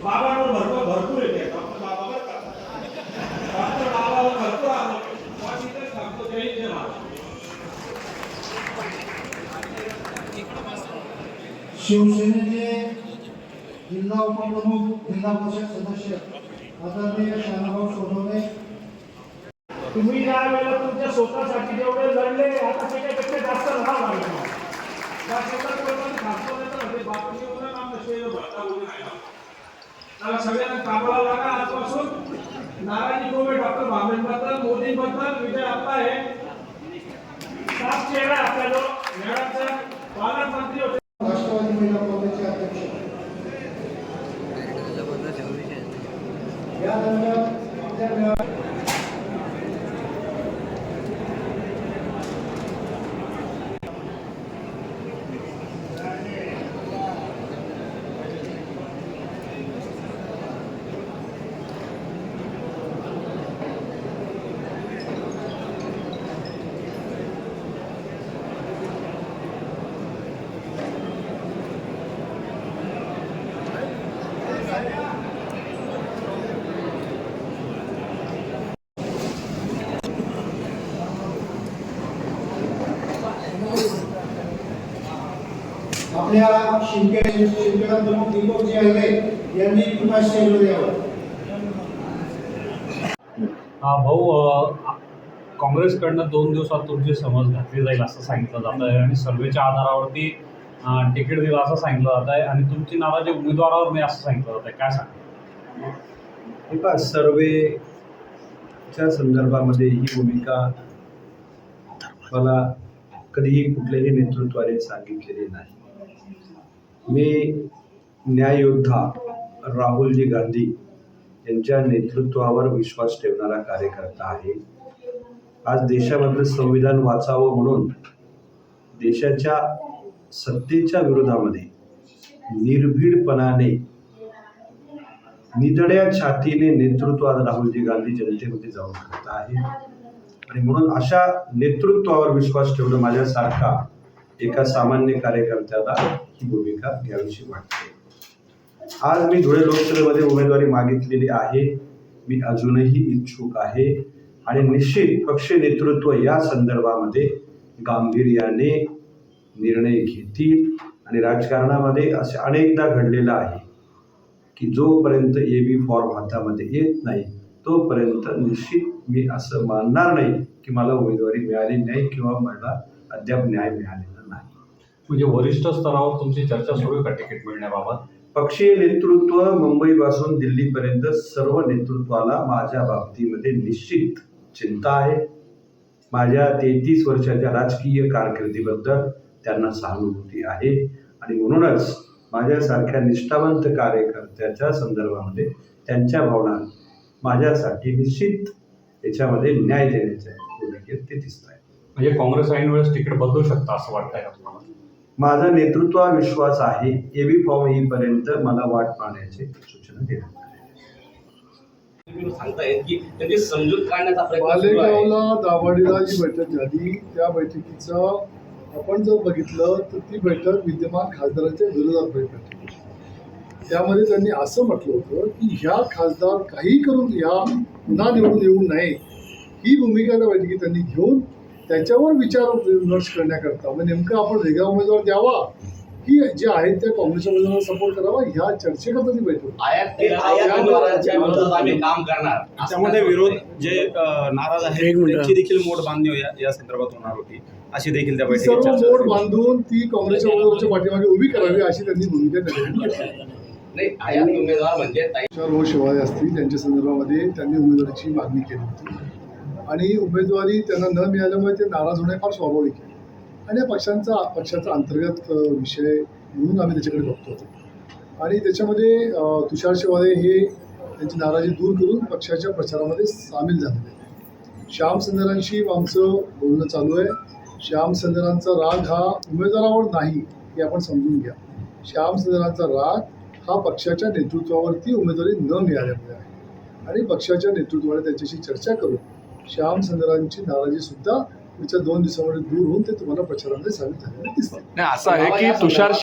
बाबांवर भरपूर येते doctor बाबावर doctor बाबावर भरपूर आरोप सांगतो. जय जय महाराज. शिवसेनेचे जिल्हा उपप्रमुख जिल्हा परिषद सदस्य आदरणीय शहाभाऊ सोनवणे, तुम्ही ज्या वेळेला तुमच्या स्वतःसाठी जेवढे लढले आता त्याच्यापेक्षा जास्त लढा लागला. त्या क्षेत्रात कोणाला खासदार म्हणजे बातमी वगैरे नाम नसेल भरता उभी नाही. त्याला सगळ्यांना कामाला लागा. आजपासून नाराजी गोवे डॉक्टर भावेंबद्दल, मोदींबद्दल, विजय आपला आहे साफ चेहरा आपल्या जो मॅडमचा पालकमंत्री होते. राष्ट्रवादी महिला काँग्रेसचे अध्यक्ष या दरम्यान आपल्या शिंदखेडा प्रमुख दीपकजी आले यांनी पुन्हा स्टेजवर यावं. भाऊ, काँग्रेसकडनं 2 दिवसात तुमची समज घातली जाईल असं सांगितलं जात आहे आणि सर्वेच्या आधारावरती तिकीट दिलं असं सांगितलं जात आहे आणि तुमची नाराजी उमेदवारावर नाही असं सांगितलं जात आहे. काय सांगा? एका सर्वेच्या संदर्भामध्ये ही भूमिका मला कधीही कुठल्याही नेतृत्वाने सांगितलेली नाही. मी न्याययोद्धा राहुलजी गांधी यांच्या नेतृत्वावर विश्वास ठेवणारा कार्यकर्ता आहे. आज देशामधलं संविधान वाचावं म्हणून देशाच्या सत्तेच्या विरोधामध्ये निर्भीडपणाने निधड्या छातीने नेतृत्व आज राहुलजी गांधी जनतेमध्ये जाऊन करत आहे आणि म्हणून अशा नेतृत्वावर विश्वास ठेवणं माझ्यासारखा एका सामान्य कार्यकर्त्याला ही भूमिका घ्यावीशी वाटते. आज मी धुळे लोकसभेमध्ये उमेदवारी मागितलेली आहे. मी अजूनही इच्छुक आहे आणि निश्चित पक्ष नेतृत्व या संदर्भामध्ये गांभीर्याने निर्णय घेतील आणि राजकारणामध्ये असे अनेकदा घडलेलं आहे की जोपर्यंत AB फॉर्म हातामध्ये येत नाही तोपर्यंत निश्चित मी असं मानणार नाही की मला उमेदवारी मिळाली नाही किंवा मला अद्याप न्याय मिळालेला नाही. म्हणजे वरिष्ठ स्तरावर तुमची चर्चा सुरू आहे का तिकीट मिळण्याबाबत? पक्षीय नेतृत्व मुंबईपासून दिल्लीपर्यंत सर्व नेतृत्वाला माझ्या बाबतीमध्ये निश्चित चिंता आहे. माझ्या 33 वर्षाच्या राजकीय कारकिर्दीबद्दल त्यांना सहानुभूती आहे आणि म्हणूनच माझ्यासारख्या निष्ठावंत कार्यकर्त्याच्या संदर्भामध्ये त्यांच्या भावना माझ्यासाठी निश्चित याच्यामध्ये न्याय देण्याच्या भूमिकेत ते दिसत आहे. म्हणजे काँग्रेस ऐन वेळेस तिकीट बदलू शकता असं वाटतंय का तुम्हाला? माझा नेतृत्वावर विश्वास आहे. AB फॉर्म येईपर्यंत मला वाट पाहण्याची सूचना देण्यात सांगतायत की त्यांची समजूत काढण्याचा प्रयत्न सुरू आहे. मालेगावला दाभाडेला जी बैठक झाली त्या बैठकीचं आपण जर बघितलं तर ती बैठक विद्यमान खासदारांच्या विरोधात बैठक. त्यामध्ये त्यांनी असं म्हटलं होतं की ह्या खासदार काही करून या पुन्हा निवडून येऊ नये ही भूमिका त्या बैठकीत त्यांनी घेऊन त्याच्यावर विचार विमर्श करण्याकरता म्हणजे नेमकं आपण वेगळा उमेदवार द्यावा की जे आहेत त्या काँग्रेसच्या उमेदवारांना सपोर्ट करावा ह्या चर्चेकरता ती बैठक. आयात उमेदवारांच्या विरोधात आम्ही काम करणार. त्यामध्ये विरोध जे नाराज आहेत त्यांची देखील मोड बांधणी या संदर्भात होणार होती अशी देखील त्या बैठकीत सर्व चर्चा मोड बांधून ती काँग्रेसच्या उमेदवाराच्या पाठीमागे उभी करावी अशी त्यांनी भूमिका त्यांनी नाही. आयात उमेदवार म्हणजे रोज शिवाळे असतील त्यांच्या संदर्भामध्ये त्यांनी उमेदवारीची मागणी केली होती आणि उमेदवारी त्यांना न मिळाल्यामुळे ते नाराज होणे फार स्वाभाविक आहे आणि या पक्षाचा अंतर्गत विषय म्हणून आम्ही त्याच्याकडे बघतो होतो आणि त्याच्यामध्ये तुषार शिवाळे हे त्यांची नाराजी दूर करून पक्षाच्या प्रचारामध्ये सामील झालेले आहेत. श्याम सुंदरांशी आमचं बोलणं चालू आहे. श्याम सुंदरांचा राग हा उमेदवारावर नाही हे आपण समजून घ्या. श्याम सुंदरांचा राग हा पक्षाच्या नेतृत्वावरती उमेदवारी न मिळाल्यामुळे आहे आणि पक्षाच्या नेतृत्वाने त्यांच्याशी चर्चा करून श्याम सुंदरांची नाराजी सुद्धा पुढच्या 2 दिवसामध्ये दूर होऊन ते तुम्हाला प्रचारामध्ये सामील झालेले दिसतात. नाही असं आहे की तुषार